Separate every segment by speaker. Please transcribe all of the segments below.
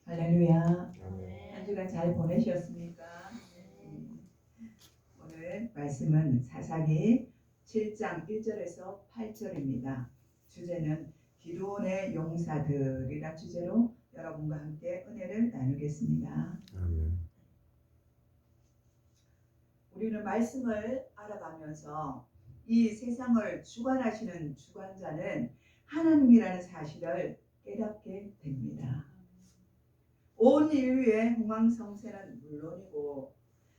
Speaker 1: 할렐루야.
Speaker 2: 아멘.
Speaker 1: 한 주간 잘 보내셨습니까? 오늘 말씀은 사사기 7장 1절에서 8절입니다. 주제는 기드온의 용사들이란 주제로 여러분과 함께 은혜를 나누겠습니다.
Speaker 2: 아멘.
Speaker 1: 우리는 말씀을 알아가면서 이 세상을 주관하시는 주관자는 하나님이라는 사실을 깨닫게 됩니다. 온 인류의 흥왕성쇠는 물론이고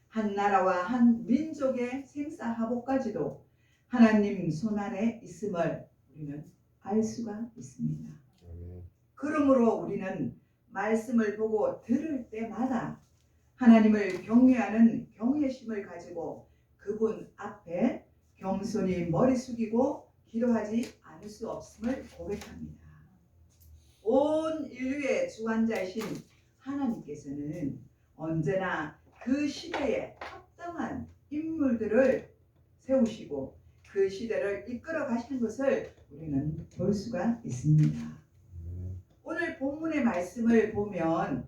Speaker 1: 한 나라와 한 민족의 생사하복까지도 하나님 손안에 있음을 우리는 알 수가 있습니다.
Speaker 2: 아멘.
Speaker 1: 그러므로 우리는 말씀을 보고 들을 때마다 하나님을 경외하는 경외심을 가지고 그분 앞에 겸손히 머리 숙이고 기도하지 않을 수 없음을 고백합니다. 온 인류의 주관자이신 하나님께서는 언제나 그 시대에 합당한 인물들을 세우시고 그 시대를 이끌어 가시는 것을 우리는 볼 수가 있습니다. 오늘 본문의 말씀을 보면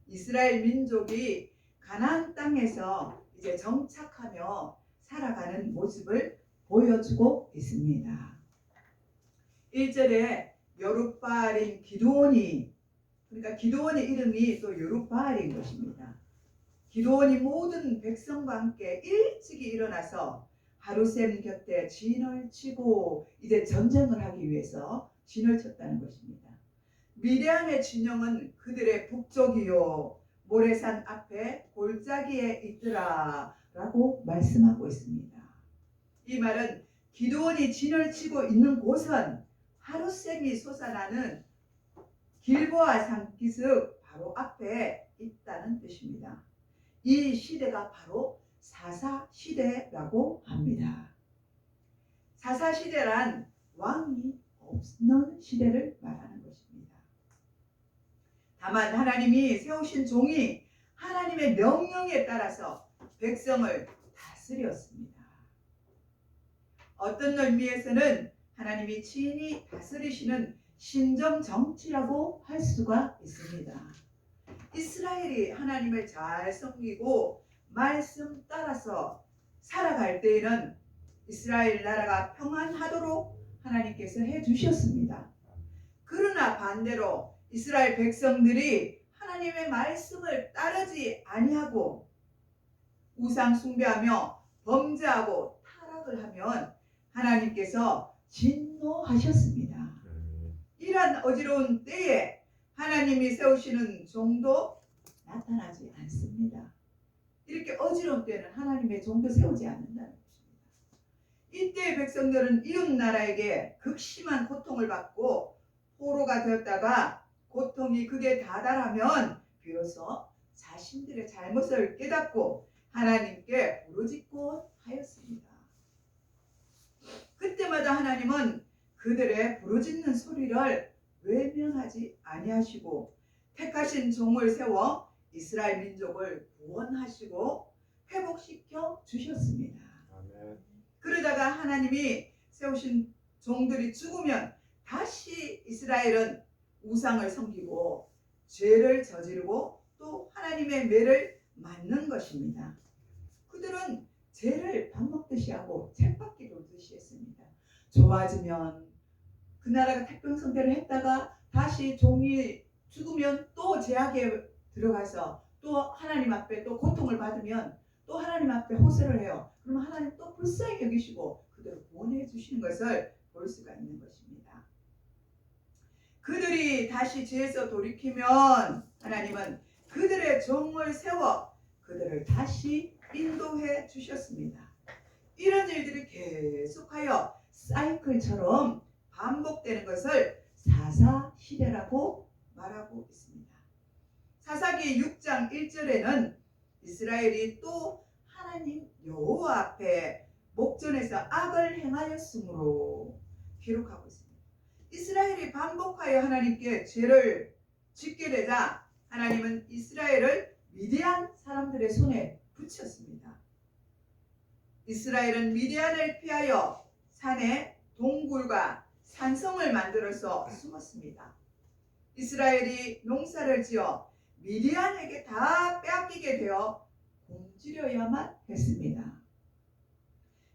Speaker 1: 이스라엘 민족이 가나안 땅에서 이제 정착하며 살아가는 모습을 보여주고 있습니다. 1절에 여룻바알인 기드온이, 그러니까 기드온의 이름이 또 여룻바알인 것입니다. 기드온이 모든 백성과 함께 일찍이 일어나서 하루셈 곁에 진을 치고 이제 전쟁을 하기 위해서 진을 쳤다는 것입니다. 미디안의 진영은 그들의 북쪽이요 모래산 앞에 골짜기에 있더라 라고 말씀하고 있습니다. 이 말은 기드온이 진을 치고 있는 곳은 하루셈이 솟아나는 길보아 산기슭 바로 앞에 있다는 뜻입니다. 이 시대가 바로 사사시대라고 합니다. 사사시대란 왕이 없는 시대를 말하는 것입니다. 다만 하나님이 세우신 종이 하나님의 명령에 따라서 백성을 다스렸습니다. 어떤 의미에서는 하나님이 친히 다스리시는 신정정치라고 할 수가 있습니다. 이스라엘이 하나님을 잘 섬기고 말씀 따라서 살아갈 때에는 이스라엘 나라가 평안하도록 하나님께서 해주셨습니다. 그러나 반대로 이스라엘 백성들이 하나님의 말씀을 따르지 아니하고 우상 숭배하며 범죄하고 타락을 하면 하나님께서 진노하셨습니다. 이러한 어지러운 때에 하나님이 세우시는 종도 나타나지 않습니다. 이렇게 어지러운 때는 하나님의 종도 세우지 않는다는 것입니다. 이때 백성들은 이웃 나라에게 극심한 고통을 받고 포로가 되었다가 고통이 극에 다다르면 비로소 자신들의 잘못을 깨닫고 하나님께 부르짖고 하였습니다. 그때마다 하나님은 그들의 부르짖는 소리를 외면하지 아니하시고 택하신 종을 세워 이스라엘 민족을 구원하시고 회복시켜 주셨습니다.
Speaker 2: 아멘.
Speaker 1: 그러다가 하나님이 세우신 종들이 죽으면 다시 이스라엘은 우상을 섬기고 죄를 저지르고 또 하나님의 매를 맞는 것입니다. 그들은 죄를 밥 먹듯이 하고 쳇바퀴 돌듯이 했습니다. 좋아지면 그 나라가 태평성대를 했다가 다시 종이 죽으면 또 죄악에 들어가서 또 하나님 앞에 또 고통을 받으면 또 하나님 앞에 호소를 해요. 그러면 하나님 또 불쌍히 여기시고 그들을 구원해 주시는 것을 볼 수가 있는 것입니다. 그들이 다시 죄에서 돌이키면 하나님은 그들의 종을 세워 그들을 다시 인도해 주셨습니다. 이런 일들이 계속하여 사이클처럼 반복되는 것을 사사시대라고 말하고 있습니다. 사사기 6장 1절에는 이스라엘이 또 하나님 여호와 앞에 목전에서 악을 행하였으므로 기록하고 있습니다. 이스라엘이 반복하여 하나님께 죄를 짓게 되자 하나님은 이스라엘을 미디안 사람들의 손에 붙였습니다. 이스라엘은 미디안을 피하여 산에 동굴과 산성을 만들어서 숨었습니다. 이스라엘이 농사를 지어 미디안에게 다 빼앗기게 되어 굶주려야만 했습니다.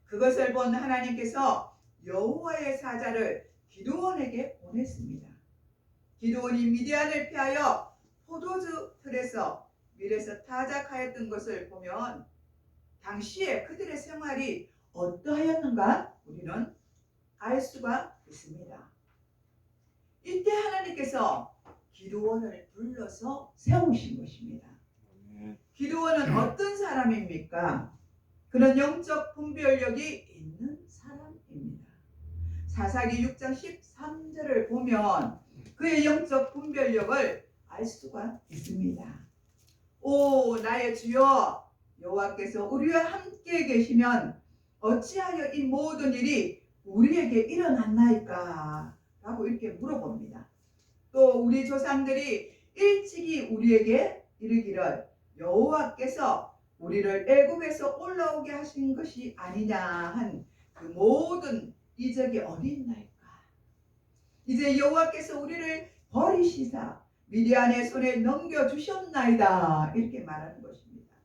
Speaker 1: 그것을 본 하나님께서 여호와의 사자를 기드온에게 보냈습니다. 기드온이 미디안을 피하여 포도주 틀에서 밀에서 타작하였던 것을 보면 당시에 그들의 생활이 어떠하였는가 우리는 알 수가 있습니다. 이때 하나님께서 기드온을 불러서 세우신 것입니다. 기드온은 어떤 사람입니까? 그는 영적 분별력이 있는 사람입니다. 사사기 6장 13절을 보면 그의 영적 분별력을 알 수가 있습니다. 오 나의 주여 여호와께서 우리와 함께 계시면 어찌하여 이 모든 일이 우리에게 일어났나이까? 라고 이렇게 물어봅니다. 또 우리 조상들이 일찍이 우리에게 이르기를 여호와께서 우리를 애굽에서 올라오게 하신 것이 아니냐 한 그 모든 이적이 어디 있나이까? 이제 여호와께서 우리를 버리시사 미디안의 손에 넘겨주셨나이다 이렇게 말하는 것입니다.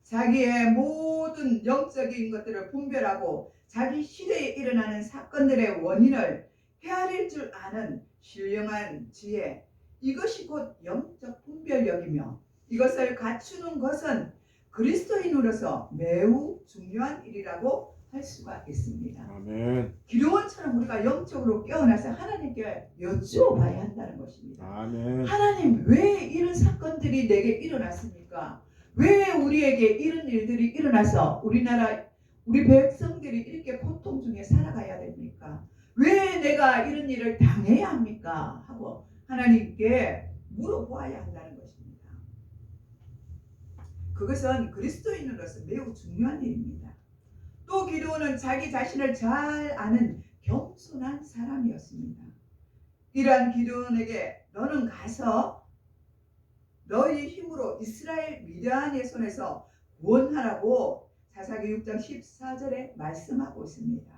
Speaker 1: 자기의 모든 영적인 것들을 분별하고 자기 시대에 일어나는 사건들의 원인을 헤아릴 줄 아는 신령한 지혜, 이것이 곧 영적 분별력이며 이것을 갖추는 것은 그리스도인으로서 매우 중요한 일이라고 할 수가 있습니다.
Speaker 2: 아멘.
Speaker 1: 기드온처럼 우리가 영적으로 깨어나서 하나님께 여쭈어봐야 한다는 것입니다.
Speaker 2: 아멘.
Speaker 1: 하나님 왜 이런 사건들이 내게 일어났습니까? 왜 우리에게 이런 일들이 일어나서 우리나라 우리 백성들이 이렇게 고통 중에 살아가야 됩니까? 왜 내가 이런 일을 당해야 합니까? 하고 하나님께 물어보아야 한다는 것입니다. 그것은 그리스도인으로서 매우 중요한 일입니다. 또 기드온은 자기 자신을 잘 아는 겸손한 사람이었습니다. 이러한 기드온에게 너는 가서 너희 힘으로 이스라엘 미디안의 손에서 구원하라고 사사기 6장 14절에 말씀하고 있습니다.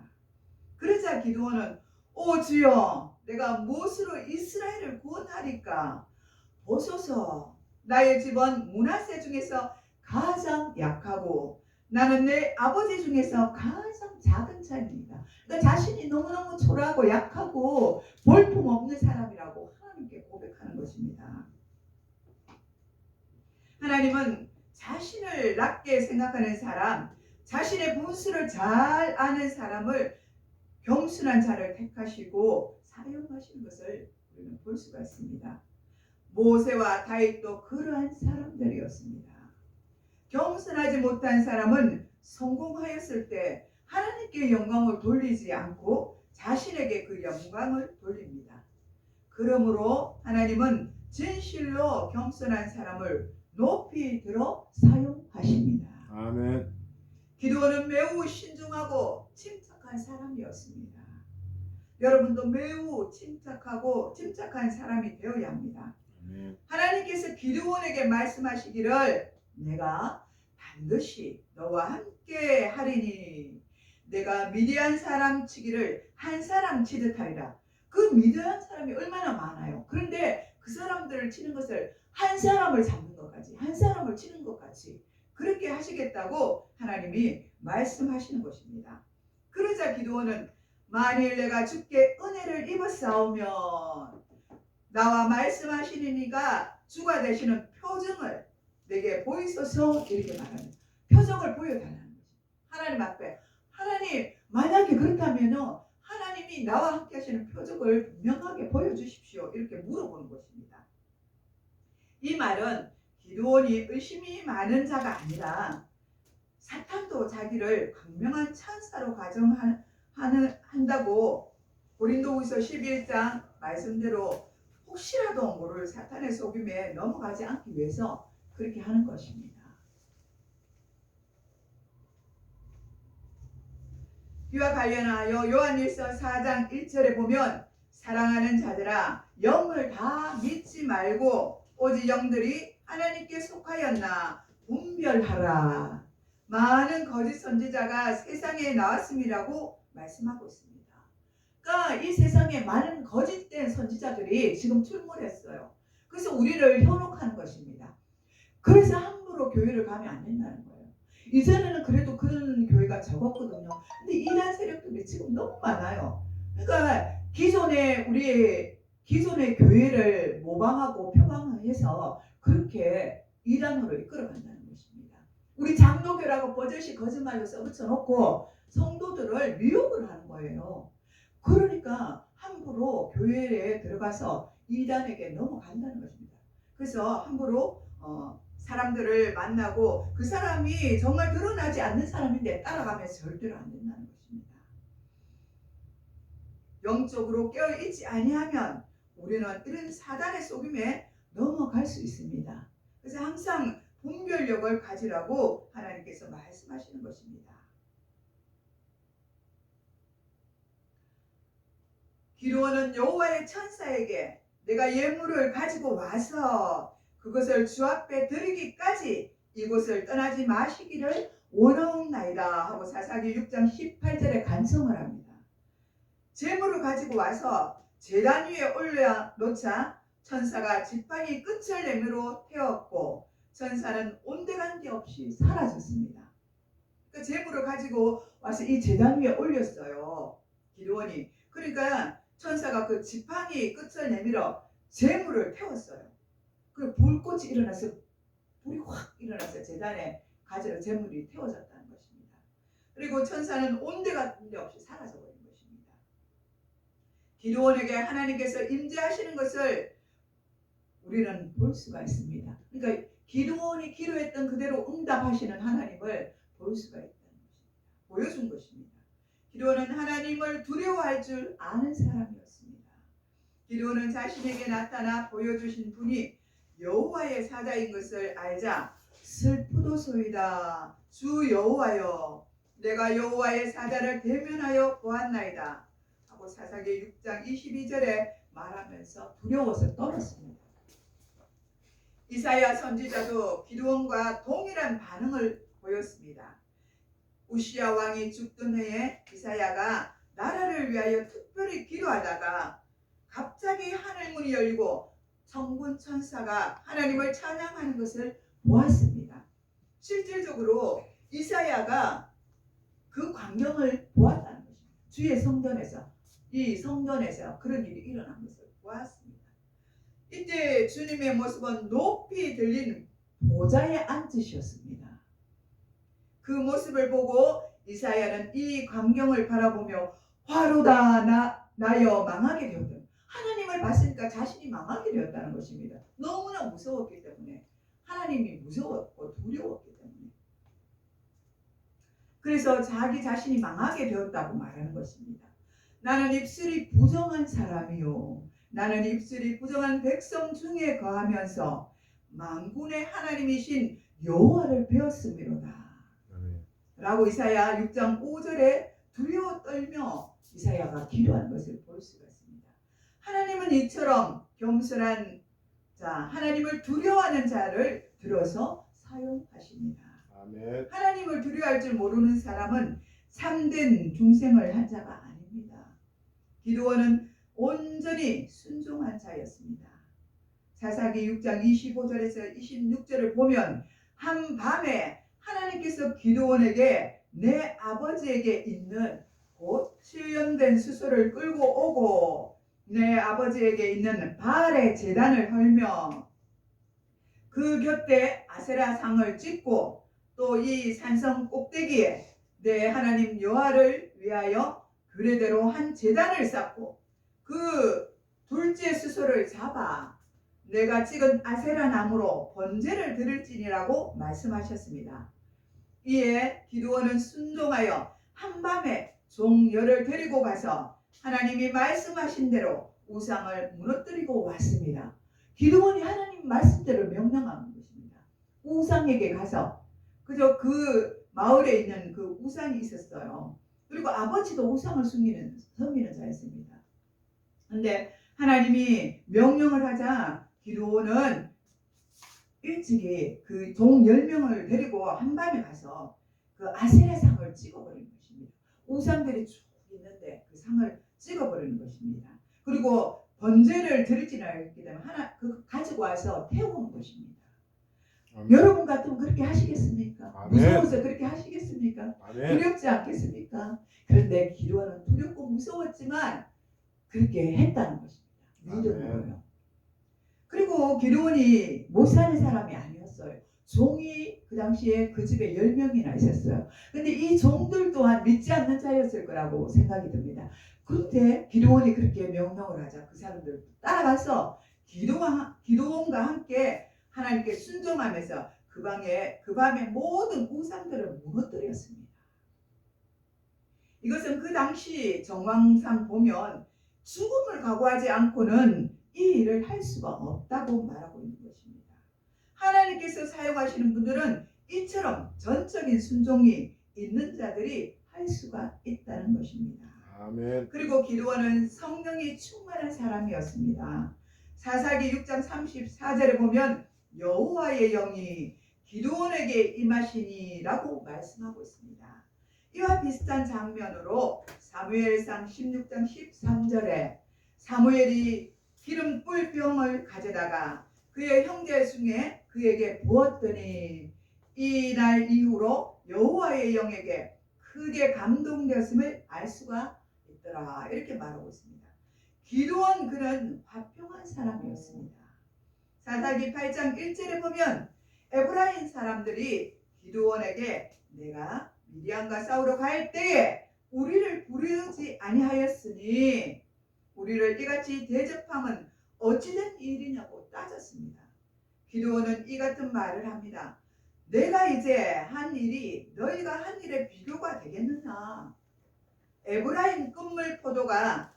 Speaker 1: 그러자 기드온은 오 주여 내가 무엇으로 이스라엘을 구원하리까? 보소서 나의 집은 므낫세 중에서 가장 약하고 나는 내 아버지 중에서 가장 작은 자입니다. 그러니까 자신이 너무너무 초라하고 약하고 볼품없는 사람이라고 하나님께 고백하는 것입니다. 하나님은 자신을 낮게 생각하는 사람, 자신의 분수를 잘 아는 사람을 겸손한 자를 택하시고 사용하시는 것을 우리는 볼 수가 있습니다. 모세와 다윗도 그러한 사람들이었습니다. 겸손하지 못한 사람은 성공하였을 때 하나님께 영광을 돌리지 않고 자신에게 그 영광을 돌립니다. 그러므로 하나님은 진실로 겸손한 사람을 높이 들어 사용하십니다.
Speaker 2: 아멘.
Speaker 1: 기드온은 매우 신중하고 침착한 사람이었습니다. 여러분도 매우 침착한 사람이 되어야 합니다.
Speaker 2: 아멘.
Speaker 1: 하나님께서 기드온에게 말씀하시기를 내가 반드시 너와 함께 하리니 내가 미디안 사람 치기를 한 사람 치듯 하리라. 그 미디안 사람이 얼마나 많아요. 그런데 그 사람들을 치는 것을 한 사람을 잡는 것까지 한 사람을 치는 것까지 그렇게 하시겠다고 하나님이 말씀하시는 것입니다. 그러자 기드온은 만일 내가 주께 은혜를 입었사오면 나와 말씀하시는 이가 주가 되시는 표정을 내게 보이소서 이렇게 말합니다. 표정을 보여달라는 거죠. 하나님 앞에 하나님 만약에 그렇다면 하나님이 나와 함께 하시는 표적을 분명하게 보여주십시오 이렇게 물어보는 것입니다. 이 말은 기드온이 의심이 많은 자가 아니라 사탄도 자기를 강명한 천사로 가정한다고 고린도후서 11장 말씀대로 혹시라도 모를 사탄의 속임에 넘어가지 않기 위해서 그렇게 하는 것입니다. 이와 관련하여 요한일서 4장 1절에 보면 사랑하는 자들아 영을 다 믿지 말고 오직 영들이 하나님께 속하였나 분별하라. 많은 거짓 선지자가 세상에 나왔음이라고 말씀하고 있습니다. 그러니까 이 세상에 많은 거짓된 선지자들이 지금 출몰했어요. 그래서 우리를 현혹하는 것입니다. 그래서 함부로 교회를 가면 안 된다는 거예요. 이전에는 그래도 그런 교회가 적었거든요. 근데 이단 세력들이 지금 너무 많아요. 그러니까 기존의 교회를 모방하고 표방해서 그렇게 이단으로 이끌어간다는 것입니다. 우리 장로교라고 버젓이 거짓말로 써붙여놓고 성도들을 미혹을 하는 거예요. 그러니까 함부로 교회에 들어가서 이단에게 넘어간다는 것입니다. 그래서 함부로 사람들을 만나고 그 사람이 정말 드러나지 않는 사람인데 따라가면 절대로 안 된다는 것입니다. 영적으로 깨어있지 아니하면 우리는 이런 사단의 속임에 넘어갈 수 있습니다. 그래서 항상 분별력을 가지라고 하나님께서 말씀하시는 것입니다. 기드온은 여호와의 천사에게 내가 예물을 가지고 와서 그것을 주 앞에 드리기까지 이곳을 떠나지 마시기를 원하옵나이다 하고 사사기 6장 18절에 간청을 합니다. 제물을 가지고 와서 제단 위에 올려놓자 천사가 지팡이 끝을 내밀어 태웠고 천사는 온데간데 없이 사라졌습니다. 그 제물을 가지고 와서 이 제단 위에 올렸어요. 기드온이. 그러니까 천사가 그 지팡이 끝을 내밀어 제물을 태웠어요. 그 불꽃이 일어나서 불이 확 일어나서 제단에 가지고 제물이 태워졌다는 것입니다. 그리고 천사는 온데간데 없이 사라져버린 것입니다. 기드온에게 하나님께서 임재하시는 것을 우리는 볼 수가 있습니다. 그러니까 기드온이 기도했던 그대로 응답하시는 하나님을 볼 수가 있다는 것입니다. 보여준 것입니다. 기드온은 하나님을 두려워할 줄 아는 사람이었습니다. 기드온은 자신에게 나타나 보여주신 분이 여호와의 사자인 것을 알자 슬프도소이다. 주 여호와여, 내가 여호와의 사자를 대면하여 보았나이다 하고 사사기 6장 22절에 말하면서 두려워서 떨었습니다. 이사야 선지자도 기드온과 동일한 반응을 보였습니다. 우시야 왕이 죽던 해에 이사야가 나라를 위하여 특별히 기도하다가 갑자기 하늘문이 열리고 천군 천사가 하나님을 찬양하는 것을 보았습니다. 실질적으로 이사야가 그 광경을 보았다는 것입니다. 주의 성전에서, 이 성전에서 그런 일이 일어난 것을 보았습니다. 이때 주님의 모습은 높이 들린 보좌에 앉으셨습니다. 그 모습을 보고 이사야는 이 광경을 바라보며 화로다 나여 망하게 되었다. 하나님을 봤으니까 자신이 망하게 되었다는 것입니다. 너무나 무서웠기 때문에, 하나님이 무서웠고 두려웠기 때문에, 그래서 자기 자신이 망하게 되었다고 말하는 것입니다. 나는 입술이 부정한 사람이요, 나는 입술이 부정한 백성 중에 거하면서 만군의 하나님이신 여호와를 배웠음이로다 라고 이사야 6장 5절에 두려워 떨며 이사야가 기도한 것을 볼 수가 있습니다. 하나님은 이처럼 겸손한 자, 하나님을 두려워하는 자를 들어서 사용하십니다. 아멘. 하나님을 두려워할 줄 모르는 사람은 참된 중생을 한 자가 아닙니다. 기드온은 온전히 순종한 자였습니다. 사사기 6장 25절에서 26절을 보면 한밤에 하나님께서 기드온에게 내 아버지에게 있는 곧 7년 수소를 끌고 오고 내 아버지에게 있는 바알의 제단을 헐며 그 곁에 아세라 상을 찍고 또 이 산성 꼭대기에 내 하나님 여호와를 위하여 규례대로 한 제단을 쌓고 그 둘째 수소를 잡아 내가 찍은 아세라 나무로 번제를 드릴지니라고 말씀하셨습니다. 이에 기드온은 순종하여 한밤에 종열을 데리고 가서 하나님이 말씀하신 대로 우상을 무너뜨리고 왔습니다. 기드온이 하나님 말씀대로 명령한 것입니다. 우상에게 가서 그저 그 마을에 있는 그 우상이 있었어요. 그리고 아버지도 우상을 섬기는 자였습니다. 그런데 하나님이 명령을 하자 기드온은 일찍이 그 종 10명을 데리고 한밤에 가서 그 아세라 상을 찍어버린 것입니다. 우상들이 쭉 있는데 그 상을 찍어버리는 것입니다. 그리고 번제를 드리지는 않기 때문에 하나 그 가지고 와서 태우는 것입니다.
Speaker 2: 아멘.
Speaker 1: 여러분 같으면 그렇게 하시겠습니까?
Speaker 2: 아멘.
Speaker 1: 무서워서 그렇게 하시겠습니까?
Speaker 2: 아멘.
Speaker 1: 두렵지 않겠습니까? 그런데 기도는 두렵고 무서웠지만 그렇게 했다는 것입니다. 믿음으로요. 그리고 기도원이 못 사는 사람이 아니었어요. 종이 그 당시에 그 집에 10명이나 있었어요. 근데 이 종들 또한 믿지 않는 자였을 거라고 생각이 듭니다. 그런데 기도원이 그렇게 명령을 하자 그 사람들 따라가서 기도원과 함께 하나님께 순종하면서 그 밤에 모든 우상들을 무너뜨렸습니다. 이것은 그 당시 정황상 보면 죽음을 각오하지 않고는 이 일을 할 수가 없다고 말하고 있는 것입니다. 하나님께서 사용하시는 분들은 이처럼 전적인 순종이 있는 자들이 할 수가 있다는 것입니다.
Speaker 2: 아멘.
Speaker 1: 그리고 기도원은 성령이 충만한 사람이었습니다. 사사기 6장 34절에 보면 여호와의 영이 기도원에게 임하시니라고 말씀하고 있습니다. 이와 비슷한 장면으로 사무엘상 16장 13절에 사무엘이 기름 뿔병을 가져다가 그의 형제 중에 그에게 부었더니 이날 이후로 여호와의 영에게 크게 감동되었음을 알 수가 있더라. 이렇게 말하고 있습니다. 기도원 그는 화평한 사람이었습니다. 사사기 8장 1절에 보면 에브라임 사람들이 기도원에게 내가 미디안과 싸우러 갈 때에 우리를 부르지 아니하였으니 우리를 이같이 대접함은 어찌된 일이냐고 따졌습니다. 기도원은 이 같은 말을 합니다. 내가 이제 한 일이 너희가 한 일에 비교가 되겠느냐. 에브라임 끝물 포도가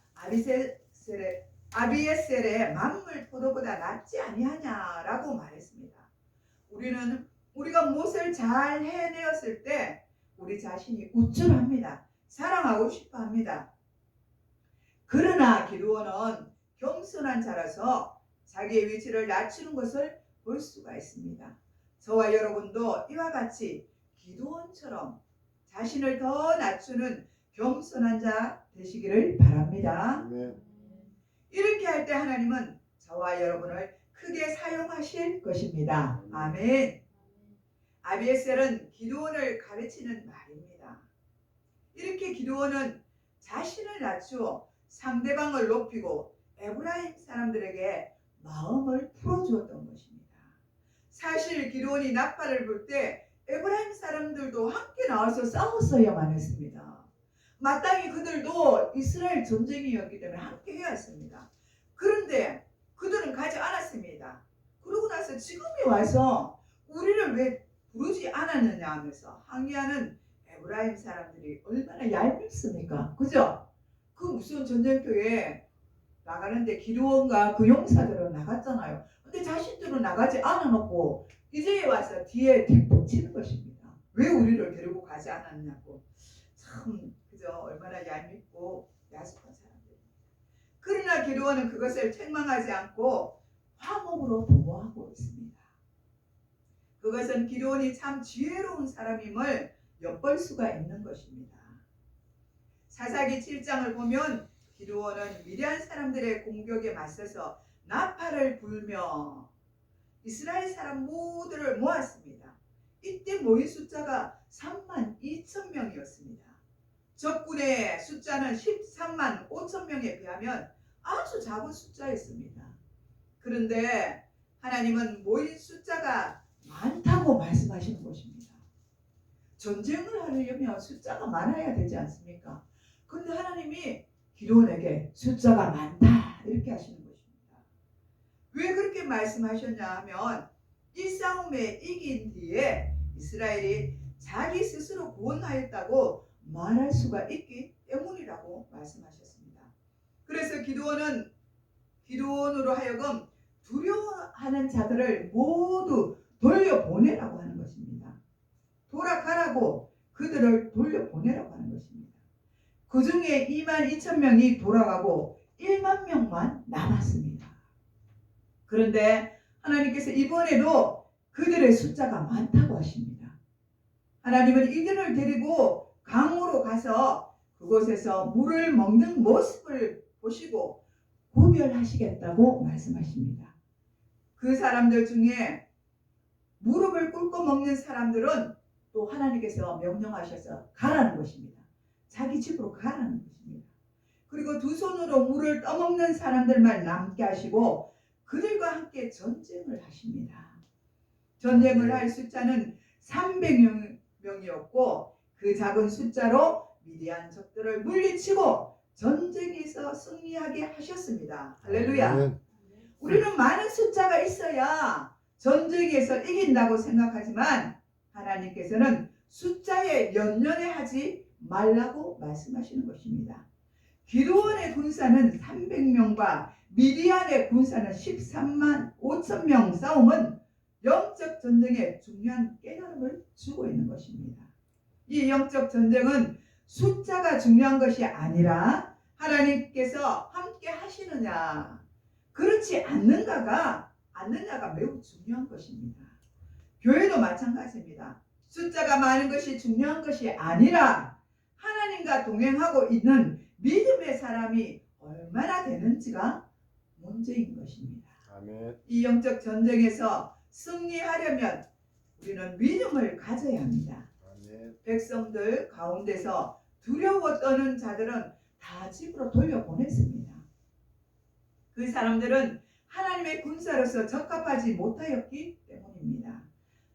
Speaker 1: 아비에셀의 만물 포도보다 낫지 아니하냐라고 말했습니다. 우리가 무엇을 잘 해내었을 때 우리 자신이 우쭐합니다. 사랑하고 싶어합니다. 그러나 기드온은 겸손한 자라서 자기의 위치를 낮추는 것을 볼 수가 있습니다. 저와 여러분도 이와 같이 기드온처럼 자신을 더 낮추는 겸손한 자 되시기를 바랍니다.
Speaker 2: 아멘.
Speaker 1: 이렇게 할 때 하나님은 저와 여러분을 크게 사용하실 것입니다. 아멘. 아비에셀은 기드온을 가르치는 말입니다. 이렇게 기드온은 자신을 낮추어 상대방을 높이고 에브라임 사람들에게 마음을 풀어주었던 것입니다. 사실 기드온이 나팔을 불 때 에브라임 사람들도 함께 나와서 싸웠어야만 했습니다. 마땅히 그들도 이스라엘 전쟁이었기 때문에 함께 해야 했습니다. 그런데 그들은 가지 않았습니다. 그러고 나서 지금에 와서 우리를 왜 부르지 않았느냐 하면서 항의하는 에브라임 사람들이 얼마나 얄밉습니까? 그죠? 그 무슨 전쟁터에 나가는데 기드온과 그 용사들은 나갔잖아요. 근데 자신들은 나가지 않아놓고 이제 와서 뒤에 뒷북치는 것입니다. 왜 우리를 데리고 가지 않았냐고. 참 그죠? 얼마나 얄밉고 야속한 사람들입니다. 그러나 기드온은 그것을 책망하지 않고 화목으로 도모하고 있습니다. 그것은 기드온이 참 지혜로운 사람임을 엿볼 수가 있는 것입니다. 사사기 7장을 보면 기드온은 미디안 사람들의 공격에 맞서서 나팔을 불며 이스라엘 사람 모두를 모았습니다. 이때 모인 숫자가 32,000명이었습니다. 적군의 숫자는 13만 5천 명에 비하면 아주 작은 숫자였습니다. 그런데 하나님은 모인 숫자가 많다고 말씀하시는 것입니다. 전쟁을 하려면 숫자가 많아야 되지 않습니까? 그런데 하나님이 기드온에게 숫자가 많다 이렇게 하시는 것입니다. 왜 그렇게 말씀하셨냐 하면 이 싸움에 이긴 뒤에 이스라엘이 자기 스스로 구원하였다고 말할 수가 있기 때문이라고 말씀하셨습니다. 그래서 기드온으로 하여금 두려워하는 자들을 모두 돌려보내라고 하는 것입니다. 돌아가라고 그들을 돌려보내라고 하는 것입니다. 그 중에 22,000명이 돌아가고 1만 명만 남았습니다. 그런데 하나님께서 이번에도 그들의 숫자가 많다고 하십니다. 하나님은 이들을 데리고 강으로 가서 그곳에서 물을 먹는 모습을 보시고 구별하시겠다고 말씀하십니다. 그 사람들 중에 무릎을 꿇고 먹는 사람들은 또 하나님께서 명령하셔서 가라는 것입니다. 자기 집으로 가라는 것입니다. 그리고 두 손으로 물을 떠먹는 사람들만 남게 하시고 그들과 함께 전쟁을 하십니다. 전쟁을 할 숫자는 300명이었고 그 작은 숫자로 미디안 적들을 물리치고 전쟁에서 승리하게 하셨습니다. 할렐루야. 우리는 많은 숫자가 있어야 전쟁에서 이긴다고 생각하지만 하나님께서는 숫자에 연연해하지 말라고 말씀하시는 것입니다. 기드온의 군사는 300명과 미디안의 군사는 13만 5천 명 싸움은 영적 전쟁에 중요한 깨달음을 주고 있는 것입니다. 이 영적 전쟁은 숫자가 중요한 것이 아니라 하나님께서 함께 하시느냐 그렇지 않느냐가 매우 중요한 것입니다. 교회도 마찬가지입니다. 숫자가 많은 것이 중요한 것이 아니라 하나님과 동행하고 있는 믿음의 사람이 얼마나 되는지가 문제인 것입니다.
Speaker 2: 아멘.
Speaker 1: 이 영적 전쟁에서 승리하려면 우리는 믿음을 가져야 합니다.
Speaker 2: 아멘.
Speaker 1: 백성들 가운데서 두려워 떠는 자들은 다 집으로 돌려보냈습니다. 그 사람들은 하나님의 군사로서 적합하지 못하였기 때문입니다.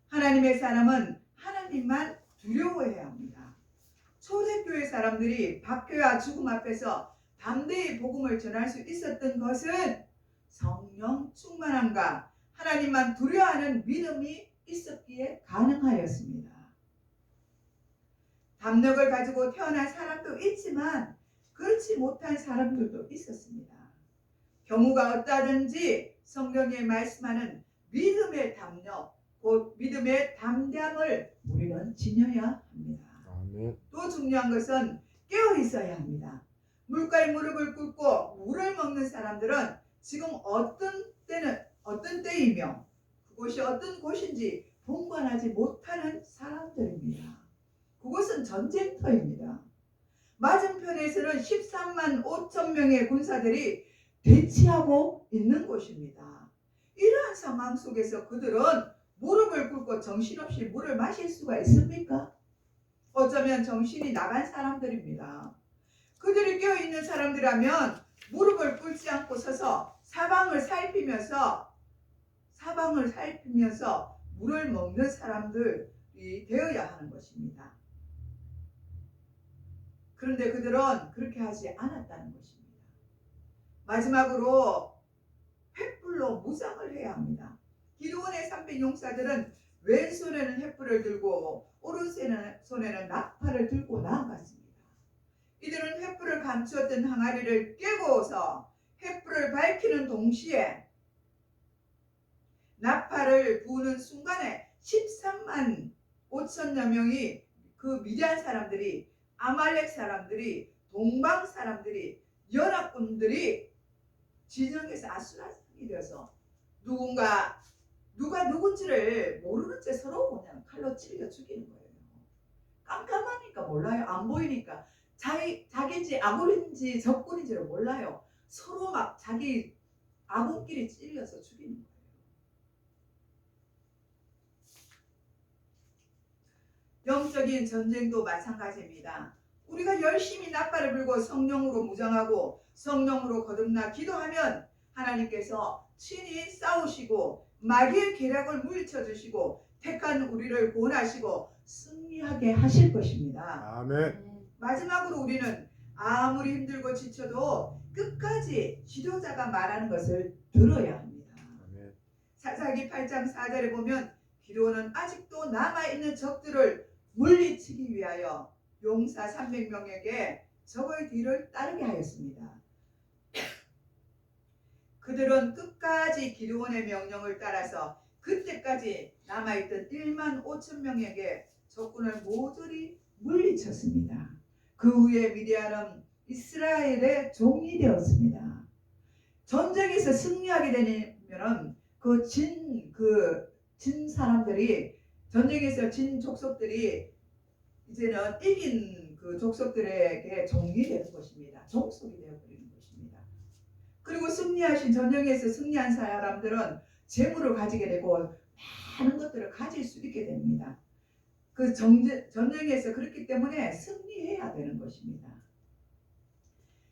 Speaker 1: 하나님의 사람은 하나님만 두려워해야 합니다. 초대교회 사람들이 박해와 죽음 앞에서 담대히 복음을 전할 수 있었던 것은 성령 충만함과 하나님만 두려워하는 믿음이 있었기에 가능하였습니다. 담력을 가지고 태어난 사람도 있지만 그렇지 못한 사람들도 있었습니다. 경우가 어떠하든지 성경에 말씀하는 믿음의 담력, 곧 믿음의 담대함을 우리는 지녀야 합니다.
Speaker 2: 아멘.
Speaker 1: 또 중요한 것은 깨어 있어야 합니다. 물가에 무릎을 꿇고 물을 먹는 사람들은 지금 어떤 때이며 그곳이 어떤 곳인지 분간하지 못하는 사람들입니다. 그곳은 전쟁터입니다. 맞은편에서는 13만 5천 명의 군사들이 대치하고 있는 곳입니다. 이러한 상황 속에서 그들은 무릎을 꿇고 정신없이 물을 마실 수가 있습니까? 어쩌면 정신이 나간 사람들입니다. 그들이 깨어있는 사람들이라면 무릎을 꿇지 않고 서서 사방을 살피면서 물을 먹는 사람들이 되어야 하는 것입니다. 그런데 그들은 그렇게 하지 않았다는 것입니다. 마지막으로 횃불로 무장을 해야 합니다. 기드온의 300 용사들은 왼손에는 횃불을 들고 오른손에는 나팔을 들고 나아갔습니다. 이들은 횃불을 감추었던 항아리를 깨고서 횃불을 밝히는 동시에 나팔을 부는 순간에 13만 5천여 명이 그 미디안 사람들이, 아말렉 사람들이, 동방 사람들이, 연합군들이 진영에서 아수라장이 되어서 누가 누군지를 모르는 채 서로 그냥 칼로 찔려 죽이는 거예요. 깜깜하니까 몰라요. 안 보이니까 자기인지 아군인지 적군인지를 몰라요. 서로 막 자기 아군끼리 찔려서 죽이는 거예요. 영적인 전쟁도 마찬가지입니다. 우리가 열심히 나팔을 불고 성령으로 무장하고 성령으로 거듭나 기도하면 하나님께서 친히 싸우시고 마귀의 계략을 물리쳐 주시고 택한 우리를 구원하시고 승리하게 하실 것입니다.
Speaker 2: 아멘.
Speaker 1: 마지막으로 우리는 아무리 힘들고 지쳐도 끝까지 지도자가 말하는 것을 들어야 합니다.
Speaker 2: 아멘.
Speaker 1: 사사기 8장 4절에 보면 기드온은 아직도 남아있는 적들을 물리치기 위하여 용사 300명에게 적의 뒤를 따르게 하였습니다. 그들은 끝까지 기드온의 명령을 따라서 그때까지 남아있던 1만 5천 명에게 적군을 모조리 물리쳤습니다. 그 후에 미디안은 이스라엘의 종이 되었습니다. 전쟁에서 승리하게 되면 진 사람들이, 전쟁에서 진 족속들이 이제는 이긴 그 족속들에게 종이 되는 것입니다. 종속이 되어버리는 것입니다. 그리고 승리하신 전쟁에서 승리한 사람들은 재물을 가지게 되고 많은 것들을 가질 수 있게 됩니다. 그 전쟁에서 그렇기 때문에 승리해야 되는 것입니다.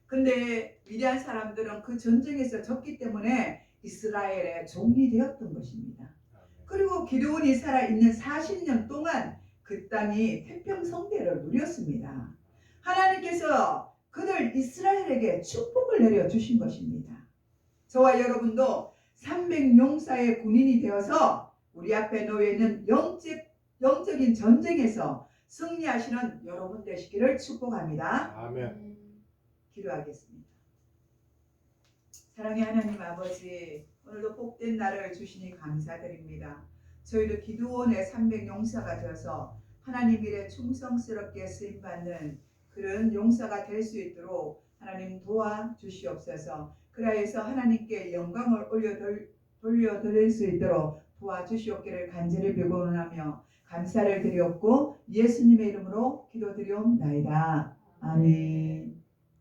Speaker 1: 근데 위대한 사람들은 그 전쟁에서 졌기 때문에 이스라엘의 종이 되었던 것입니다. 그리고 기드온이 살아있는 40년 동안 그 땅이 태평성대를 누렸습니다. 하나님께서 그들 이스라엘에게 축복을 내려주신 것입니다. 저와 여러분도 300용사의 군인이 되어서 우리 앞에 놓여있는 영적인 전쟁에서 승리하시는 여러분 되시기를 축복합니다.
Speaker 2: 아멘.
Speaker 1: 기도하겠습니다. 사랑의 하나님 아버지, 오늘도 복된 날을 주시니 감사드립니다. 저희도 기드온의 300용사가 되어서 하나님 일에 충성스럽게 쓰임받는 그런 용사가 될 수 있도록 하나님 도와주시옵소서. 그래서 하나님께 영광을 돌려드릴 수 있도록 도와주시옵기를 간절히 빌고원하며 감사를 드리옵고 예수님의 이름으로 기도드리옵나이다. 아멘.